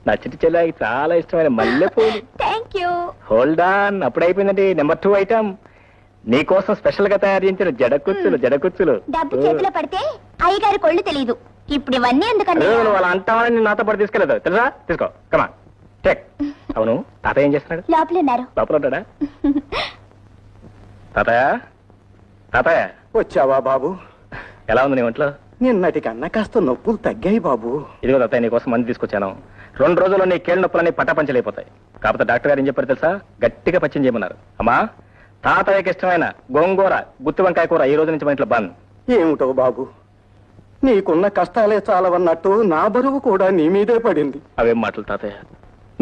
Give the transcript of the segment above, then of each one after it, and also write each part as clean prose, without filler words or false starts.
నా చిట్టి చెల్లాకి చాలా ఇష్టమైన మల్లెపూలు. Thank you. హోల్డ్ ఆన్, అప్పుడు అయిపోయిందండి. నెంబర్ 2 ఐటమ్ నీకోసం స్పెషల్ గా తయారు చేయించిన జడకుచ్చులు. డబ్బు చేతిలో పడితే అయ్యగారి కొళ్ళు తెలియదు. ఇప్పుడు ఇవన్నీ ఎందుకంటే వాళ్ళ అంటామని నాతో పాటు తీసుకెళ్ళదు తెలుసా? తీసుకో కమా టేక్. అవును, తాతయ్య ఏం చేస్తున్నాడు? లోపల ఉన్నారు. లోపల ఉంటాడా? తాతయ్య వచ్చావా బాబు? ఎలా ఉంది నీ ఒంట్లో? నిన్నటికన్నా కాస్త నొప్పులు తగ్గాయి బాబు. ఇదిగో తాతయ్య, నీకోసం మంది తీసుకొచ్చాను. 2 రోజుల్లో నీ కీళ్ళ నొప్పులని పటాపంచలైపోతాయి. కాకపోతే డాక్టర్ గారు ఏం చెప్పారు తెలుసా? గట్టిగా పచ్చిం చేయమన్నారు. అమ్మా, తాతయ్యకి ఇష్టమైన గోంగూర గుత్తి వంకాయ కూర ఈ రోజు నుంచి మన ఇంట్లో బంద్. ఏమిటో బాబు, నీకున్న కష్టాలే చాలవన్నట్టు నా బరువు కూడా నీ మీదే పడింది. అవేం మాటలు తాతయ్య,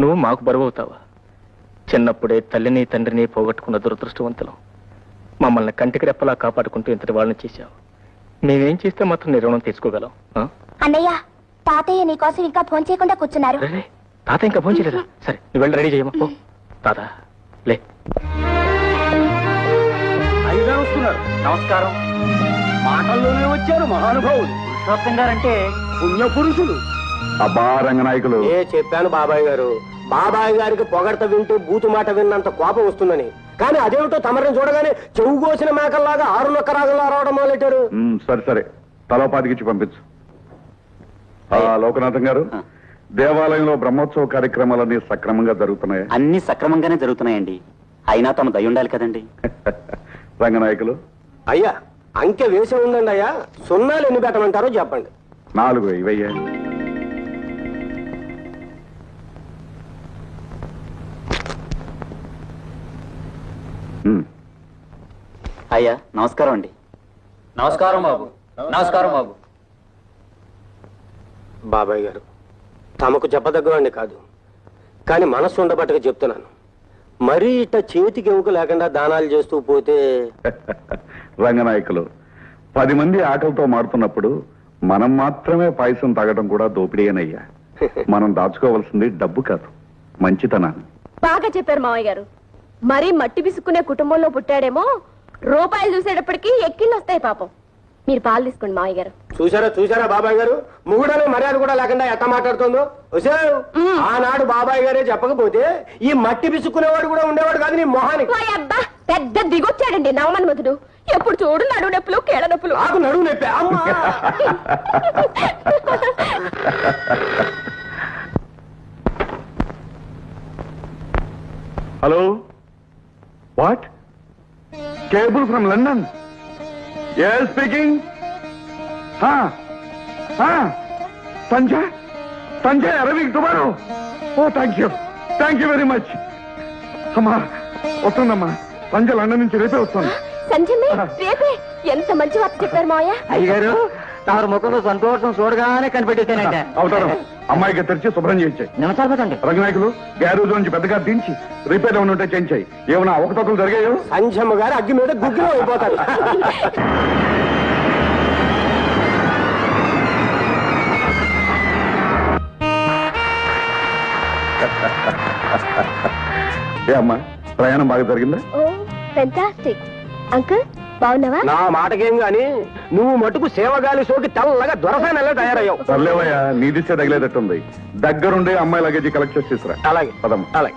నువ్వు మాకు బరువు అవుతావా? చిన్నప్పుడే తల్లిని తండ్రిని పోగొట్టుకున్న దురదృష్టవంతులం. మమ్మల్ని కంటికి రెప్పలా కాపాడుకుంటూ ఇంతటి వాళ్ళని చేశావు. మేమేం చేస్తే మాత్రం నీ రుణం తీసుకోగలం? అన్నయ్య, తాతయ్య నీకోసం ఇంకా ఫోన్ చేయకుండా కూర్చున్నారు. తాత ఇంకా ఫోన్ చేయలేదా? సరే, నువ్వు వెళ్ళి రెడీ చేయమా. తాత లే. అయ్యగారు వస్తున్నారు. నమస్కారం. మాటల్లోనే వచ్చారు మహానుభావులు. పురుషోత్తం గారంటే పుణ్య పురుషులు. అబ్బా రంగనాయకులు, చెప్పాను బాబాయ్ గారు. బాబాయ్ గారికి పొగడత వింటూ బూతు మాట విన్నంత కోపం వస్తుందని. కానీ అదేమిటో తమరిని చూడగానే చెవు కోసిన మేకల్లాగా 6 నొక్క రాగల్లా రావడం మొదలెట్టారు. సరే తలో పాతికిచ్చి పంపించు. లోకనాథం గారు, దేవాలయంలో బ్రహ్మోత్సవ కార్యక్రమాలన్నీ సక్రమంగా జరుగుతున్నాయా? అన్ని సక్రమంగానే జరుగుతున్నాయండి. అయినా తమ దయ ఉండాలి కదండి. రంగనాయకులు, అయ్యా అంకె వేసే ఉందండి అయ్యా. సున్నాలు ఎన్ని పెట్టమంటారో చెప్పండి. 4 ఇవయ్యా. అయ్యా నమస్కారం అండి. నమస్కారం బాబు. నమస్కారం బాబు. బాబాయ్ గారు, తమకు చెప్పదగ్గవాడిని కాదు, కానీ మనస్సు ఉండబట్టగా చెప్తున్నాను. మరీ ఇట్ట చేతికి ఎముక లేకుండా దానాలు చేస్తూ పోతే. రంగనాయకులు, 10 మంది ఆకలితో మాడుతున్నప్పుడు మనం మాత్రమే పాయసం తాగడం కూడా దోపిడీనయ్యా. మనం దాచుకోవాల్సింది డబ్బు కాదు, మంచితనాన్ని. బాగా చెప్పారు మావయ్య గారు. మరీ మట్టి పిసుక్కునే కుటుంబంలో పుట్టాడేమో, రూపాయలు చూసేటప్పటికి ఎక్కిళ్ళు వస్తాయి పాపం. మీరు పాలు తీసుకోండి మావయ్య గారు. చూసారా బాబాయ్ గారు, ముగుడనే మర్యాద కూడా లేకుండా ఎట్ట మాట్లాడుతుందో. ఆనాడు బాబాయ్ గారే చెప్పకపోతే ఈ మట్టి పిసుక్కునేవాడు కూడా ఉండేవాడు కాదు నీ మొహానికి. అబ్బా, పెద్ద దిగొచ్చాడండి నవమన్మధుడు. ఎప్పుడు చూడు నడువు నొప్పులు కీళ్ళ నొప్పులు. నాకు నడువు నొప్పి. Hello, what? Cable from London? yes speaking. Sanjay Arvind tomorrow. Oh thank you very much. అమ్మా వస్తుందమ్మా, సంజయ్ లండన్ నుంచి రేపే వస్తుంది. సంజయ్ రేపే? ఎంత మంచి వార్త చెప్పారు మావయ్య. అయ్యగారు, తమరి ముఖంలో సంతోషం చూడగానే కనిపెట్టేశానంటే. అవుతారు. అమ్మాయికి తెరిచి శుభ్రం చేయించాయి. నమస్కారం రంగనాయకులు, గ్యారేజ్ నుంచి పెద్దగా దించి రిపేర్ ఏమైనా ఉంటే చేయించాయి. ఏమైనా అవకతవకలు జరిగాయో? సంజమ్మ గారు అగ్గి మీద గుగ్గిలో అయిపోతారు. ఏ అమ్మా, ప్రయాణం బాగా జరిగిందా? Oh fantastic. అంకుల్ బాగున్నావా? నా మాటకేం గాని నువ్వు మటుకు సేవగాలి సోకి తెల్లగా దొరసానెల్లా తయారయ్యావు. సర్లేవయ్యా, నీ దిశ తగిలేటట్టుంది. దగ్గరుండే అమ్మాయి లగేజీ కలెక్ట్ చేసి తీసుకురా. అలాగే పదమ్మా. అలాగే.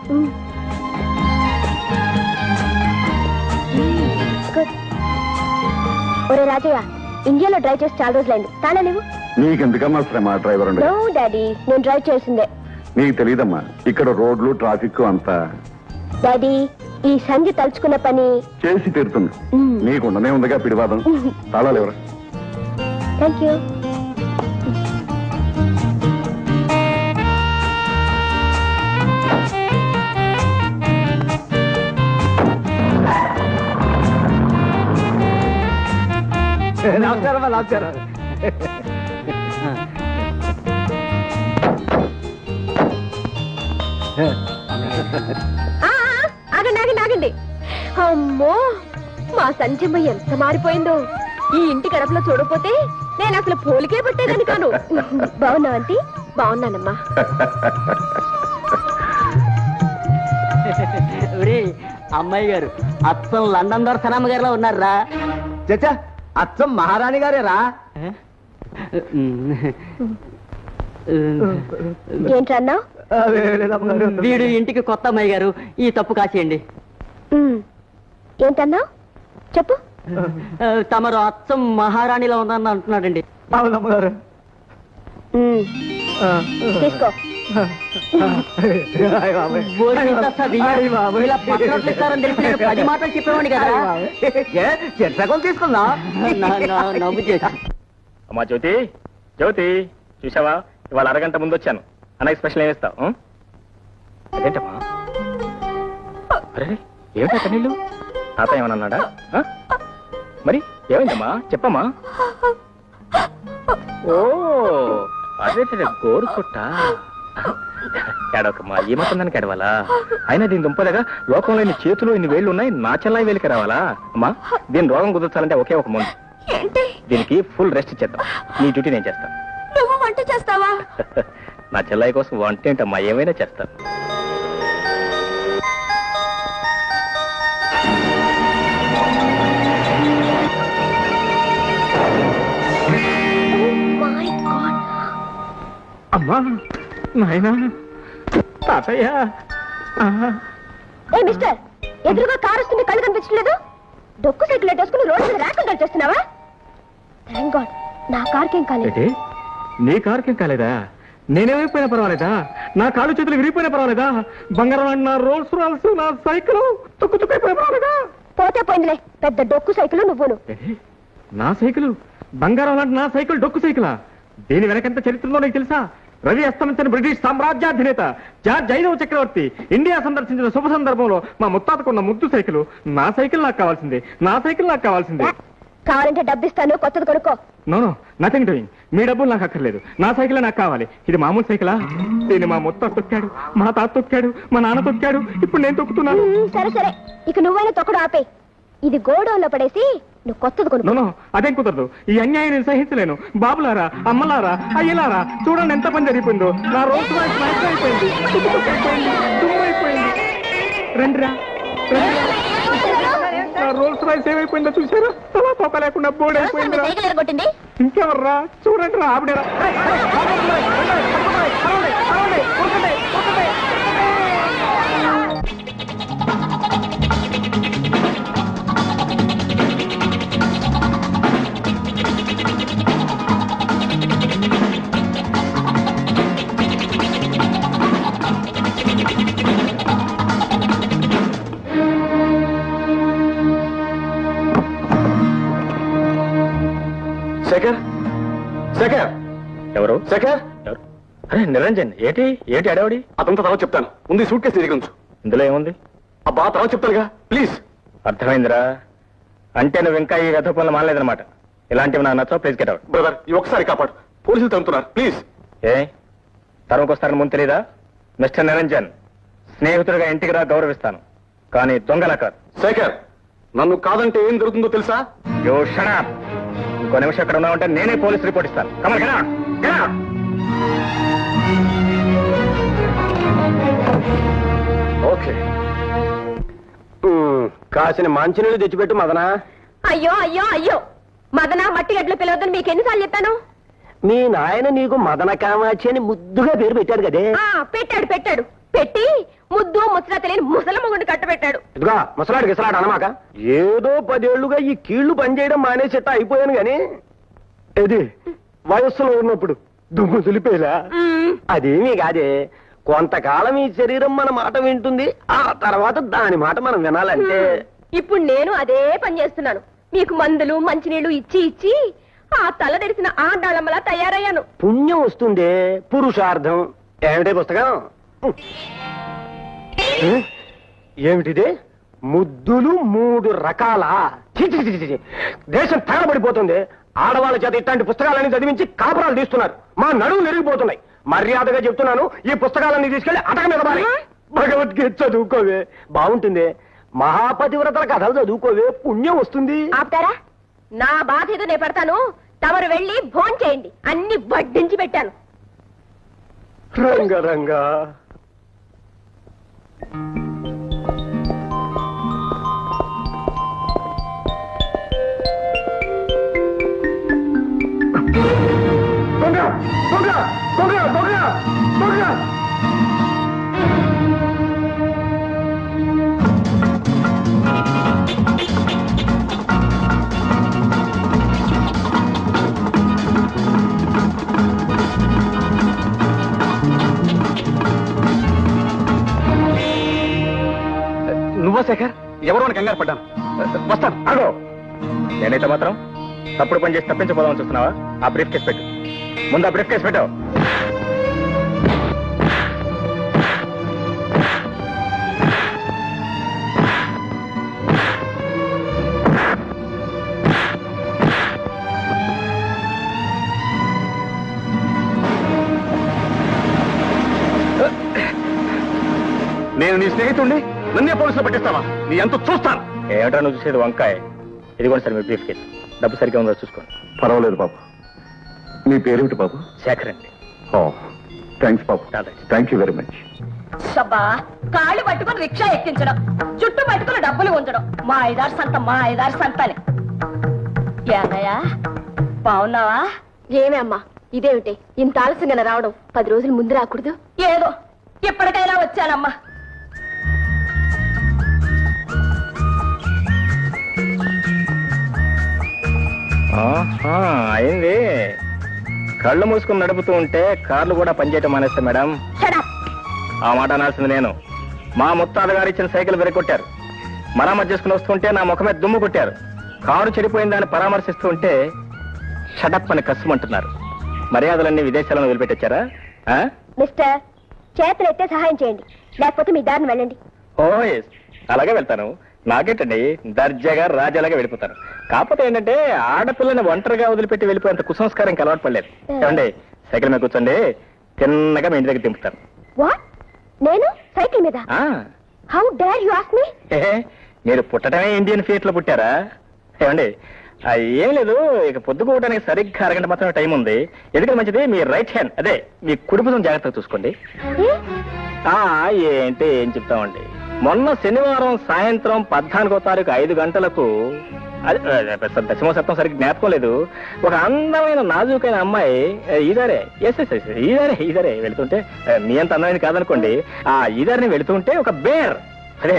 ఒరే రాజయ్య, ఇండియాలో డ్రైవ్ చేసి చాలా రోజులైంది. తానే లేవు. నీకెందుకమ్మా శ్రమ? డ్రైవర్ ఉండే. నో డాడీ, నేను డ్రైవ్ చేసిందే. నీకు తెలియదమ్మా, ఇక్కడ రోడ్లు ట్రాఫిక్ అంతా. డాడీ, ఈ సంధి తలుచుకున్న పని చేసి తీరుతుంది. నీకుండనే ఉందిగా పిడివాదం. తాళాలు ఎవరా? Thank you. నమస్కారం. ఆగండి. అమ్మో, మా సంజమ్మ ఎంత మారిపోయిందో. ఈ ఇంటి గడపలో చూడకపోతే నేను అసలు పోలికే పట్టేదని కాను. బాగున్నా ఆంటీ? బాగున్నానమ్మా. అమ్మాయి గారు అచ్చం లండన్ దొరసనమ్మ గారిలో ఉన్నారా? చచ్చా, అచ్చం మహారాణి గారే రా. ఏంటన్నా? వీడు ఇంటికి కొత్త అమ్మాయి గారు, ఈ తప్పు కాసేయండి. ఏంటన్నా చెప్పు. తమరు అచ్చం మహారాణిలో ఉందని అంటున్నాడండి. అవునమ్మగారు. తీసుకో. ఇలా పత్రాలు ఇస్తారని తెలిసి నేను 10 మాటలు చెప్పేవాడిని కదా. తీసుకుందా నవ్వు చేసి అమ్మా జ్యోతి, జ్యోతి చూసావా, ఇవాళ అరగంట ముందు వచ్చాను. అన్నకి స్పెషల్ ఏం ఇస్తావు? అదేంటమ్మా? అరే ఏమిటా కన్నీళ్ళు? తాత ఏమన్నాడా? మరి ఏమైందమ్మా చెప్పమ్మా. ఓ అదే గోరు చుట్ట. ఏడవకమ్మా, ఈ మొత్తం దానికి ఎడవాలా? అయినా దీని దుంపలేగా లోకంలో ఇన్ని చేతులు ఇన్ని వేళ్ళు ఉన్నాయి, నా చెల్లాయి వేలికి రావాలా? అమ్మా దీని రోగం కుదర్చాలంటే ఒకే ఒక మందు. ఏంటి? దీనికి ఫుల్ రెస్ట్ చేద్దాం. నీ డ్యూటీ నేను చేస్తాను. నువ్వు వంట చేస్తావా? నా చెల్లాయి కోసం వంట ఏంటమ్మా, ఏమైనా చేస్తాను. అమ్మా నాయనా తాతయ్య. ఏ మిస్టర్, ఎదురుగా కారు వస్తుంది, కళ్ళు కనిపించలేదు? డొక్కు సైకిల్ వేసుకుని రోడ్డు మీద ర్యాక్ చేస్తున్నావా? థ్యాంక్ గాడ్ నా కార్కేం కాలేదు. నీ కారుకేం కాలేదా? నేనేమైపోయినా పర్వాలేదా? నా కాళ్ళు చేతులు విరిగిపోయినా పర్వాలేదా? బంగారం నా రోల్స్ రాల్స్ నా సైకిల్ తుక్కు తుక్కైపోయినా పర్వాలేదా? పోతే పోయిందిలే, పెద్ద డొక్కు సైకిల్ నువ్వును. నా సైకిల్ బంగారం లాంటి నా సైకిల్ డొక్కు సైకిలా? దీని వెనకెంత చరిత్రలో నీకు తెలుసా? రవి అస్తమించిన బ్రిటిష్ సామ్రాజ్యాధినేత జార్జ్ 5వ చక్రవర్తి ఇండియా సందర్శించిన శుభ సందర్భంలో మా ముత్తాతకున్న ముద్దు సైకిల్. నా సైకిల్ నాకు కావాల్సిందే, నా సైకిల్ నాకు కావాల్సిందే. కావాలంటే డబ్బిస్తాను, కొత్తది కొనుక్కో. No no nothing doing. మీ డబ్బులు నాకు అక్కర్లేదు, నా సైకిల్ నాకు కావాలి. ఇది మామూలు సైకిలా? దీన్ని మా ముత్తాత తొక్కాడు, మా తాత తొక్కాడు, మా నాన్న తొక్కాడు, ఇప్పుడు నేను తొక్కుతున్నాను. సరే సరే, ఇక నువ్వైనా తొక్కడు ఆపే. ఇది గోడౌన్లో పడేసి నువ్వు కొత్తది కొనుక్కో. నో అదేం కుదరదు. ఈ అన్యాయం నేను సహించలేను. బాబులారా, అమ్మలారా, అయ్యలారా, చూడండి ఎంత పని జరిగిపోయిందో. నా రోడ్డు అయిపోయింది, దుమ్మైపోయింది. రండిరా, నా రోల్స్ రాయిస్ ఏమైపోయిందో చూసారా? తలా తోక లేకుండా బోర్డు అయిపోయింది. కొట్టింది ఇంకెవర్రా? చూడండి రా, ఆవిడరా. శేఖర్, శేఖర్, ఎవరు? శేఖర్, ఎవరు? అరే నిరంజన్, ఏంటి ఏంటి అడవడి? అతనితో తర్వాత చెప్తాను. ముందు సూట్ కేసు దగ్గర ఉంచు. ఇందులో ఏముంది? అబ్బా తర్వాత చెప్తానుగా, ప్లీజ్. అర్థమైందిరా. అంటే నువ్వు ఇంకా ఈ రథ పనులు మానలేదన్నమాట. ఇలాంటివి నాకు నచ్చవు. Please get out. బ్రదర్ ఈ ఒక్కసారి కాపాడు, పోలీసులు తరుముతున్నారు, ప్లీజ్. ఏ తరుముకొస్తారని ముందు తెలీదా? మిస్టర్ నిరంజన్, స్నేహితుడిగా ఇంటికి రా, గౌరవిస్తాను, కానీ దొంగలా కాదు. శేఖర్, నన్ను కాదంటే ఏం జరుగుతుందో తెలుసా? యో షట్ అప్. ఇంకో నిమిషం ఎక్కడ ఉన్నావంటే నేనే పోలీస్ రిపోర్ట్ ఇస్తాను. Kamal get out, get out. Okay, కాసిన మంచినీళ్ళు తెచ్చిపెట్టు మదనా. అయ్యో అయ్యో అయ్యో, మదన మట్టి గడ్డలు పిలవద్దని మీకు ఎన్నిసార్లు చెప్పాను? మీ నాయన నీకు మదన కామాచి అని ముద్దుగా పేరు పెట్టాడు కదే. పెట్టాడు పెట్టాడు, పెట్టి ముద్దు ముచ్చట తెలియని ముసల మొగుడు కట్టబెట్టాడు. ఇదిగా ముసలాడు గిసలాడు అనమాక. ఏదో 10 ఏళ్లుగా ఈ కీళ్లు పనిచేయడం మానేసేట అయిపోయాను గాని, ఇది వయస్సులో ఉన్నప్పుడు దుమ్ము దులిపేలా. అదేమీ కాదే, కొంతకాలం ఈ శరీరం మన మాట వింటుంది, ఆ తర్వాత దాని మాట మనం వినాలంటే. ఇప్పుడు నేను అదే పని చేస్తున్నాను. మీకు మందులు మంచినీళ్లు ఇచ్చి ఇచ్చి ఆ తల తెరిసిన ఆడాళ్ళమ్మలా తయారయ్యాను. పుణ్యం వస్తుందే, పురుషార్థం. ఏమిటే పుస్తకం? ఏమిటిదే? ముద్దులు 3 రకాల. దేశం తగలబడిపోతుంది. ఆడవాళ్ళ చేత ఇట్లాంటి పుస్తకాలన్నీ చదివించి కాపురాలు తీస్తున్నారు. మా నడువు నెరిగిపోతున్నాయి. మర్యాదగా చెప్తున్నాను, ఈ పుస్తకాలన్నీ తీసుకెళ్లి అటక మీద పారేయ్. భగవద్గీత చదువుకోవే, బాగుంటుంది. మహాపతివ్రతల కథలు చదువుకోవే, పుణ్యం వస్తుంది. ఆపుతారా? నా బాధ ఏదో నేను పెడతాను, తమరు వెళ్ళి భోంచేయండి. అన్ని వడ్డించి పెట్టాను. రంగరంగా దొంగ దొంగ దొంగ దొంగ దొంగ నువ్వా శేఖర్? ఎవరో అని కంగారు పడ్డాను. వస్తాను. అగో నేనైతే మాత్రం తప్పుడు పని చేసి తప్పించబోదామని చూస్తున్నావా? ఆ బ్రీఫ్ కేసు పెట్టు. ముందు ఆ బ్రీఫ్ కేసు పెట్టు. నేను నీ స్నేహితుడిని నన్నే పోలీసులో పట్టిస్తావా? నీ ఎంత చూస్తాను. ఏమిటా నువ్వు చూసేది వంకాయ? ఇదిగోండి సార్ మీ బ్రీఫ్ కేసు. డబ్బు సరిగ్గా ఉందో చూసుకోండి. పర్వాలేదు బాబు. నీ పేరేమిటి బాబు? శేఖర్ అండి. ఓ థ్యాంక్స్ బాబు. చాలా. Thank you very much. షబ్బా కాళ్ళు పట్టుకుని రిక్షా ఎక్కించడం, చుట్టూ పట్టుకుని డబ్బులు ఉంచడం, మా ఐదారు సంత అని. ఏనయ్యా బాగున్నావా? ఏమే అమ్మా ఇదేమిటి ఇంత ఆలస్యంగా రావడం? 10 రోజులు ముందు రాకూడదు? ఏదో ఇప్పటికైనా వచ్చానమ్మా. అయింది. కళ్ళు మూసుకుని నడుపుతూ ఉంటే కార్లు కూడా పనిచేయటం మానేస్తా మేడం. ఆ మాట అనాల్సింది నేను. మా ముత్తాత గారు ఇచ్చిన సైకిల్ వెరగొట్టారు. మరామతు చేసుకుని వస్తుంటే నా ముఖమే దుమ్ము కొట్టారు. కారు చెడిపోయిందని పరామర్శిస్తూ ఉంటే షటప్ అని కష్టమంటున్నారు. మర్యాదలన్నీ విదేశాలను వదిలిపెట్టొచ్చారా? మిస్టర్ చేతులైతే సహాయం చేయండి, లేకపోతే మీ దారిని వెళ్ళండి. ఓ ఎస్, అలాగే వెళ్తాను. నాకేంటండి దర్జాగా రాజాలాగా వెళ్ళిపోతాను. కాకపోతే ఏంటంటే ఆడపిల్లని ఒంటరిగా వదిలిపెట్టి వెళ్ళిపోయేంత కుసంస్కారం ఇంకా అలవాటు పడలేదు. ఏమండి సైకిల్ మీద కూర్చోండి, తిన్నగా మీ ఇంటి దగ్గర దింపుతాను. వాట్? నేను సైకిల్ మీద? How dare you ask me? మీరు పుట్టడమే ఇండియన్ ఫీట్ లో పుట్టారా? ఏమండి ఏం లేదు, ఇక పొద్దుకోవడానికి సరిగ్గా 1 గంట మాత్రమే టైం ఉంది. ఎందుకంటే మంచిది మీ రైట్ హ్యాండ్, అదే మీ కుడి భుజం జాగ్రత్తగా చూసుకోండి. ఏంటి ఏం చెప్తామండి, మొన్న శనివారం సాయంత్రం 14వ తారీఖు 5 గంటలకు, దశమ సప్తం సరిగ్గా జ్ఞాపకం లేదు, ఒక అందమైన నాజూకైన అమ్మాయి ఈదారే ఈదారే వెళుతుంటే, మీ అంత అందమైనది కాదనుకోండి, ఆ ఈదారిని వెళుతుంటే ఒక బేర్, అదే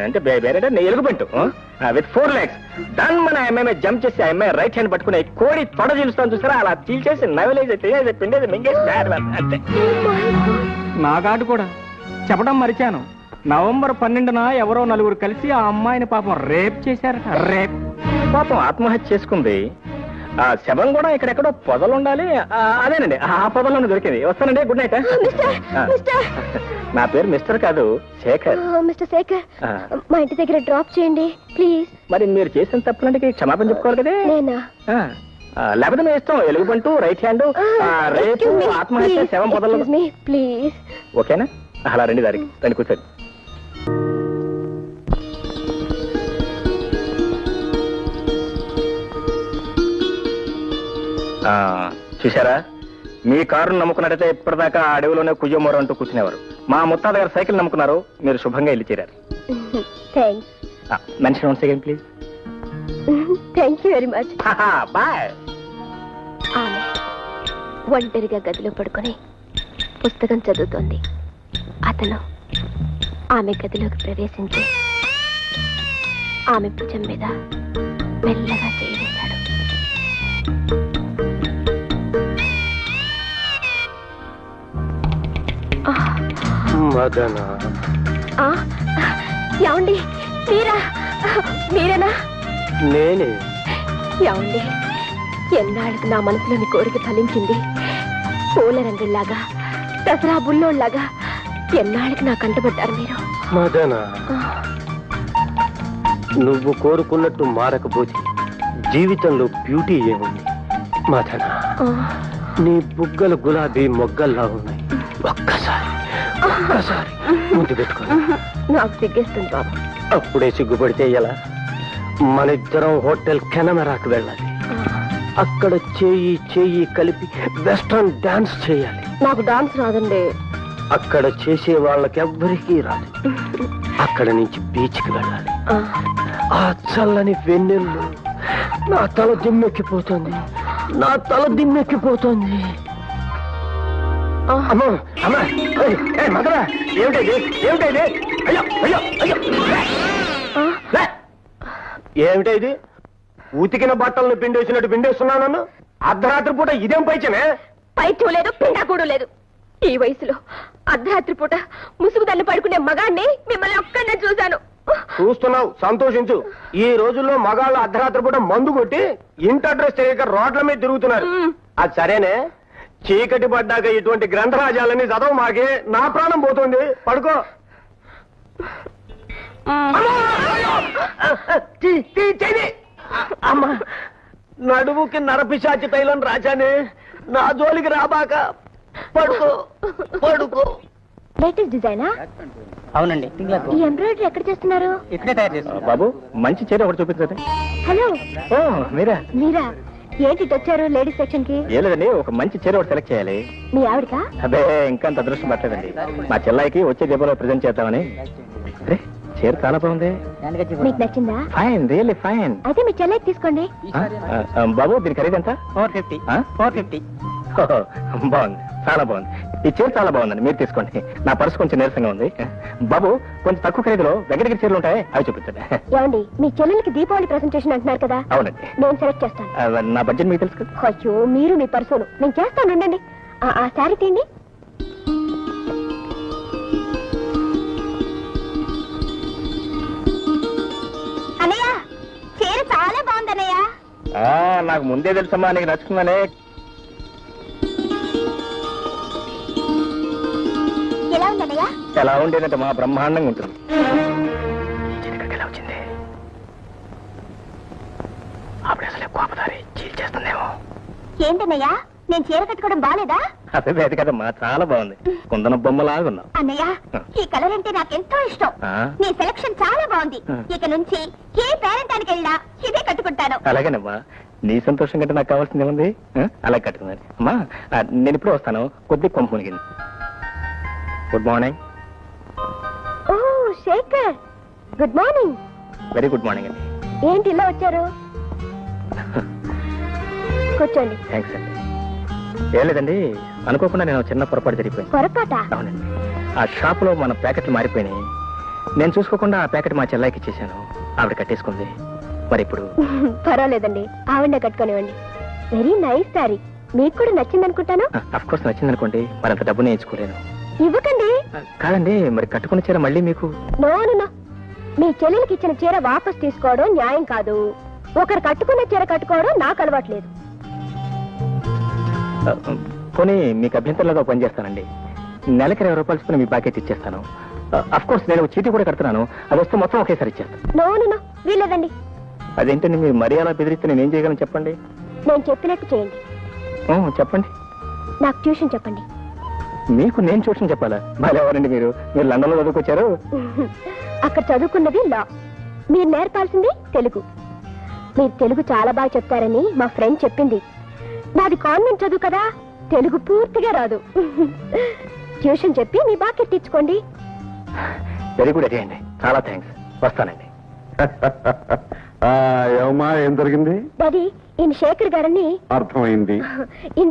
అంటే బేరే ఎలుగుబంటు విత్ 4 legs డన్ మన అమ్మాయి జంప్ చేసి ఆ అమ్మాయి రైట్ హ్యాండ్ పట్టుకుని కోడి తొడ చీలుస్తాను చూసారా, అలా చీల్చేసి నవలేసి పిండేది మింగేసి అంతే. నా కాటు కూడా చెప్పడం మరిచాను. నవంబర్ 12న ఎవరో 4 కలిసి ఆ అమ్మాయిని పాపం రేప్ చేశారట. రేప్ పాపం ఆత్మహత్య చేసుకుంది. ఆ శవం కూడా ఇక్కడెక్కడో పొదలుండాలి. అదేనండి ఆ పొదలోనే దొరికింది. వస్తానండి, గుడ్ నైట్. నా పేరు మిస్టర్ కాదు, శేఖర్. మిస్టర్ శేఖర్, మా ఇంటి దగ్గర డ్రాప్ చేయండి ప్లీజ్. మరి మీరు చేసిన తప్పులంటే క్షమాపణ చెప్పుకోవాలి కదా. నేనా? లేకపోతే మీ ఇష్టం. ఎలుగుబంటూ, రైట్ హ్యాండ్, రేపు, ఆత్మహత్య, శవం పొదలు. ప్లీజ్ ఓకేనా? అలా రండి, దారికి రండి, కూర్చోండి. చూశారా, మీ కారును నమ్ముకున్నట్టయితే ఇప్పటిదాకా ఆ అడవిలోనే కుయ్యమోరు అంటూ కూర్చునేవారు. మా ముత్తాత గారు సైకిల్ నమ్ముకున్నారు, మీరు శుభంగా ఇల్లు చేరారు. Mention 1 second please. Thank you very much. Bye. ఆమె ఒంటరిగా గదిలో పడుకొని పుస్తకం చదువుతోంది. అతను ఆమె గదిలోకి ప్రవేశించి ఆమె భుజం మీద మెల్లగా చేయి వేశాడు. మదన, ఏమండి మీరేనా? నేనే. ఏమండి, ఎన్నాళ్ళకి నా మనసులోని కోరిక ఫలించింది. పూల రంగుల్లాగా, దసరా బుల్లోళ్లాగా ఎన్నాళ్ళకి నా కంటపడ్డారు మీరు. మదన, నువ్వు కోరుకున్నట్టు మారకపోతే జీవితంలో బ్యూటీ ఏముంది? మదన, నీ బుగ్గలు గులాబీ మొగ్గల్లా ఉన్నాయి. ఒక్కసారి ముందు పెట్టుకో. నాకు సిగ్గేస్తుంది బాబు. అప్పుడే సిగ్గుపడితే ఎలా? మన ఇద్దరం హోటల్ కెనమరాకు వెళ్ళాలి. అక్కడ చేయి కలిపి వెస్ట్రన్ డాన్స్ చేయాలి. నాకు డాన్స్ రాదండి. అక్కడ చేసే వాళ్ళకెవ్వరికీ రాదు. అక్కడ నుంచి బీచ్కి వెళ్ళాలి. ఆ చల్లని వెన్నెల్లో నా తల దిమ్మెక్కిపోతుంది. అమ్మా అమ్మా, మదరా, ఏమిటైంది? అయ్యో అయ్యో అయ్యో, ఏమిటైది? ఉతికిన బట్టలను పిండేసినట్టు పిండేస్తున్నావు నన్ను. అర్ధరాత్రి పూట ఇదేం పైచమే? పైచం లేదు, పిండాకూడు లేదు. ఈ వయసులో అర్ధరాత్రి పూట ముసుగు దాన్ని పడుకునే మగాన్ని మిమ్మల్ని ఒక్కడే చూశాను. చూస్తున్నావు, సంతోషించు. ఈ రోజుల్లో మగాళ్ళు అర్ధరాత్రి పూట మందు కొట్టి ఇంటి అడ్రస్ తెలియక రోడ్ల మీద తిరుగుతున్నారు. అది సరేనే, చీకటి పడ్డాక ఇటువంటి గ్రంథరాజాలన్నీ చదవ మాకే, నా ప్రాణం పోతుంది. పడుకో. అమ్మా, నడుముకి నరపిశాచి తైలం రాజానే, నా జోలికి రాబాక. పడుకో పడుకో. లేటెస్ట్ డిజైనా? అవునండి. ఈ ఎంబ్రాయిడరీ ఎక్కడ చేస్తున్నారు? ఇక్కడే తయారు చేస్తాం. బాబు మంచి చీర ఒకటి చూపించండి. హలో, ఓ మీరా? మీరా? ఏంటి ఇటు వచ్చారు లేడీస్ సెక్షన్ కి? ఏ లేదండి, ఒక మంచి చీర ఒకటి సెలెక్ట్ చేయాలి. మీ ఆవిడకా? అదే ఇంకా అంత అదృష్టం పట్టలేదండి. మా చెల్లాయికి వచ్చే దీపంలో ప్రజెంట్ చేద్దామని. అరే చీర చాలా బాగుంది. మీకు నచ్చిందా? Fine, really fine. అయితే మీ చెల్లెకి తీసుకోండి. బాబు దీని ఖరీదు ఎంత? 450. ఆ? 450. బాగుంది, చాలా బాగుంది. ఈ చీర చాలా బాగుందండి, మీరు తీసుకోండి. నా పర్సు కొంచెం నీరసంగా ఉంది. బాబు కొంచెం తక్కువ ఖరీదులో వెంకటగిరి చీరలు ఉంటాయి, అవి చూపించండి. ఏమండి, మీ చెల్లెలకి దీపావళి ప్రెసెంటేషన్ అంటున్నారు కదా? అవునండి. నేను సెలెక్ట్ చేస్తాను. నా బడ్జెట్ మీకు తెలుసు కదా. అయ్యో, మీరు మీ పర్సులు నేను చేస్తాను. ఉండండి. ఆ శారీ తీయండి. అన్నయ్య, చీర చాలా బాగుంది అన్నయ్య. నాకు ముందే తెలుసమ్మా, నీకు నచ్చుతుందనే. ఎలా ఉంది అన్నయ్య? ఎలా ఉండేదంటే మా బ్రహ్మాండంగా ఉంటుంది. చిన్నక్కడికి ఎలా వచ్చింది? అప్పుడు అసలే కోపదారి చీల్చేస్తుందేమో. ఏంటన్నయ్య, నేను చీర కట్టుకోవడం బాలేదా? అదే లేదు కదమ్మా, చాలా బాగుంది. కుందన బొమ్మలాగున్నావు. అన్నయ్య, ఈ కలర్ అంటే నాకెంతో ఇష్టం. ఆ? నీ సెలక్షన్ చాలా బాగుంది. ఆ. ఇక నుంచి ఏ పేరెంటానికి వెళ్ళినా ఇదే కట్టుకుంటాను. అలాగేనమ్మా, నీ సంతోషం కంటే నాకు కావాల్సింది ఏముంది? అలా కట్టుకున్నాను అమ్మా. నేను ఇప్పుడు వస్తాను, కొద్ది కొంపు మునిగింది. Good morning. ఓ Shekhar, good morning. Very good morning అండి. ఏంటి ఇలా వచ్చారు? కూర్చోండి. థ్యాంక్స్ అండి. ఏం లేదండి, అనుకోకుండా నేను చిన్న పొరపాటు జరిగిపోయింది. పొరపాట? అవునండి, ఆ షాప్ లో మన ప్యాకెట్లు మారిపోయినాయి. నేను చూసుకోకుండా ఆ ప్యాకెట్ మా చెల్లాయికి ఇచ్చేసాను. ఆవిడ కట్టేసుకుంది. మరి ఇప్పుడు పర్వాలేదండి, ఆవిడ కట్టుకోనివ్వండి. Very nice sorry. మీకు కూడా నచ్చింది అనుకుంటాను. అఫ్ కోర్స్ నచ్చిందనుకోండి, మరి అంత డబ్బు నేర్చుకోలేను. ఇవ్వకండి. కాదండి, మరి కట్టుకున్న చీర మళ్ళీ మీకు. నో నో నో, మీ చెల్లెలకి ఇచ్చిన చీర వాపస్ తీసుకోవడం న్యాయం కాదు. ఒకరు కట్టుకున్న చీర కట్టుకోవడం నాకు అలవాట్లేదు. పోనీ మీకు అభ్యంతరంలో పని చేస్తానండి. నెలకి 20 రూపాయలు చొప్పున మీ ప్యాకెట్ ఇచ్చేస్తాను. అఫ్ కోర్స్ నేను చీటీ కూడా కడుతున్నాను, అది వస్తే మొత్తం ఒకేసారి ఇచ్చేస్తాను. నో నో నో, వీలేదండి. అదేంటండి, మీరు మరీ అలా బెదిరిస్తే నేనేం చేయగలను చెప్పండి. నేను చెప్పినట్టు చేయండి. చెప్పండి. నాకు ట్యూషన్ చెప్పండి. మీకు నేను ట్యూషన్ చెప్పాలా? మరి ఎవరండి మీరు? మీరు లండన్ లో చదువుకొచ్చారు? అక్కడ చదువుకున్నది లా, మీరు నేర్పాల్సింది తెలుగు. మీరు తెలుగు చాలా బాగా చెప్తారని మా ఫ్రెండ్ చెప్పింది. నాది కాన్వెంట్ చదువు కదా, తెలుగు పూర్తిగా రాదు. ట్యూషన్ చెప్పి మీ బాకెట్ తెచ్చుకోండి. వెరీ గుడ్ అండి, చాలా థ్యాంక్స్. వస్తానండి. ఏమమ్మా, ఏం జరిగింది? డాడీ, ఈయన శేఖర్ గారని అర్థమైంది. ఈయన